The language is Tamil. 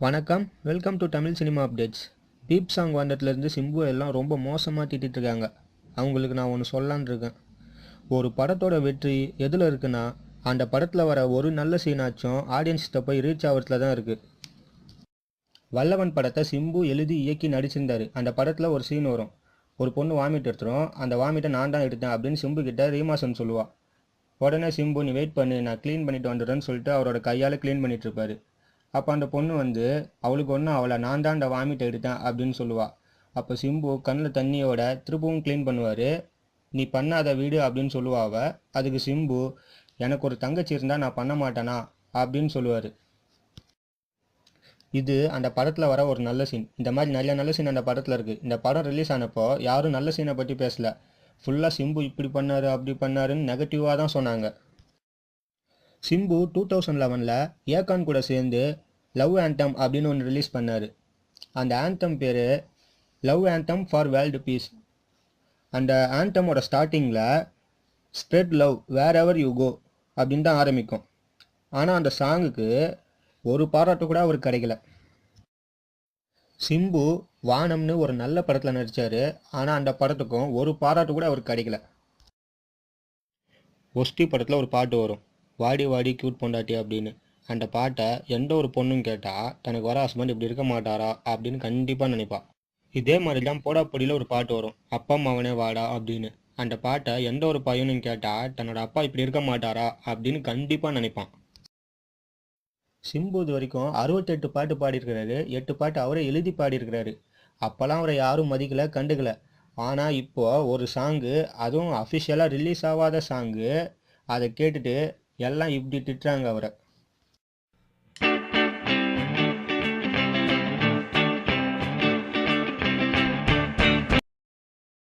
வணக்கம், welcome to Tamil cinema updates. Beep song வந்ததுலேருந்து சிம்பு எல்லாம் ரொம்ப மோசமாக திட்டிட்டு இருக்காங்க. அவங்களுக்கு நான் ஒன்று சொல்லலான்னு இருக்கேன். ஒரு படத்தோட வெற்றி எதில் இருக்குன்னா, அந்த படத்தில் வர ஒரு நல்ல சீனாச்சும் ஆடியன்ஸ்கிட்ட போய் ரீச் ஆகிறதுல தான் இருக்குது. வல்லவன் படத்தை சிம்பு எழுதி இயக்கி நடிச்சிருந்தாரு. அந்த படத்தில் ஒரு சீன் வரும். ஒரு பொண்ணு வாமிட் எடுத்துரும். அந்த வாமிட்டை நான் தான் எடுத்தேன் அப்படின்னு சிம்பு கிட்ட ரீமாசன் சொல்லுவா. உடனே சிம்பு, நீ வெயிட் பண்ணு, நான் க்ளீன் பண்ணிட்டு வந்துடுறேன்னு சொல்லிட்டு அவரோட கையால் க்ளீன் பண்ணிட்டு இருப்பாரு. அப்போ அந்த பொண்ணு வந்து, அவளுக்கு ஒன்றும் அவளை நான் தான் அந்த வாமிட் எடுத்தேன் அப்படின்னு சொல்லுவாள். அப்போ சிம்பு கண்ணில் தண்ணியோட திரும்பவும் க்ளீன் பண்ணுவார். நீ பண்ணாத வீடு அப்படின்னு சொல்லுவா அவ. அதுக்கு சிம்பு, எனக்கு ஒரு தங்கச்சி இருந்தால் நான் பண்ண மாட்டேனா அப்படின்னு சொல்லுவார். இது அந்த படத்தில் வர ஒரு நல்ல சீன். இந்த மாதிரி நிறைய நல்ல சீன் அந்த படத்தில் இருக்குது. இந்த படம் ரிலீஸ் ஆனப்போ யாரும் நல்ல சீனை பற்றி பேசல. ஃபுல்லாக சிம்பு இப்படி பண்ணாரு அப்படி பண்ணாருன்னு நெகட்டிவாக தான் சொன்னாங்க. சிம்பு 2011 ஏகான் கூட சேர்ந்து லவ் ஆந்தம் அப்படின்னு ஒன்று ரிலீஸ் பண்ணார். அந்த ஆந்தம் பேர் love anthem for world peace. அந்த ஆந்தமோட ஸ்டார்டிங்கில் spread love wherever you go அப்படின்னு தான் ஆரம்பிக்கும். ஆனால் அந்த சாங்குக்கு ஒரு பாராட்டு கூட அவருக்கு கிடைக்கல. சிம்பு வானம்னு ஒரு நல்ல படத்தில் நடித்தார். ஆனால் அந்த படத்துக்கும் ஒரு பாராட்டு கூட அவருக்கு கிடைக்கல. ஒஸ்தி படத்தில் ஒரு பாட்டு வரும், வாடி வாடி கியூட் பொண்டாட்டி அப்படின்னு. அந்த பாட்டை எந்த ஒரு பொண்ணும் கேட்டால் தனக்கு வர ஹஸ்பண்ட் இப்படி இருக்க மாட்டாரா அப்படின்னு கண்டிப்பாக நினைப்பா. இதே மாதிரி தான் போடாப்பொடியில் ஒரு பாட்டு வரும், அப்பா அம்மாவனே வாடா அப்படின்னு. அந்த பாட்டை எந்த ஒரு பையனும் கேட்டால் தன்னோட அப்பா இப்படி இருக்க மாட்டாரா அப்படின்னு கண்டிப்பாக நினைப்பான். சிம்பு இது வரைக்கும் 68 பாட்டு பாடியிருக்கிறாரு. 8 பாட்டு அவரே எழுதி பாடியிருக்கிறாரு. அப்போல்லாம் அவரை யாரும் மதிக்கலை, கண்டுக்கலை. ஆனால் இப்போது ஒரு சாங்கு, அதுவும் அஃபிஷியலாக ரிலீஸ் ஆகாத சாங்கு, அதை கேட்டுட்டு எல்லாம் இப்படி திட்டுறாங்க அவரை.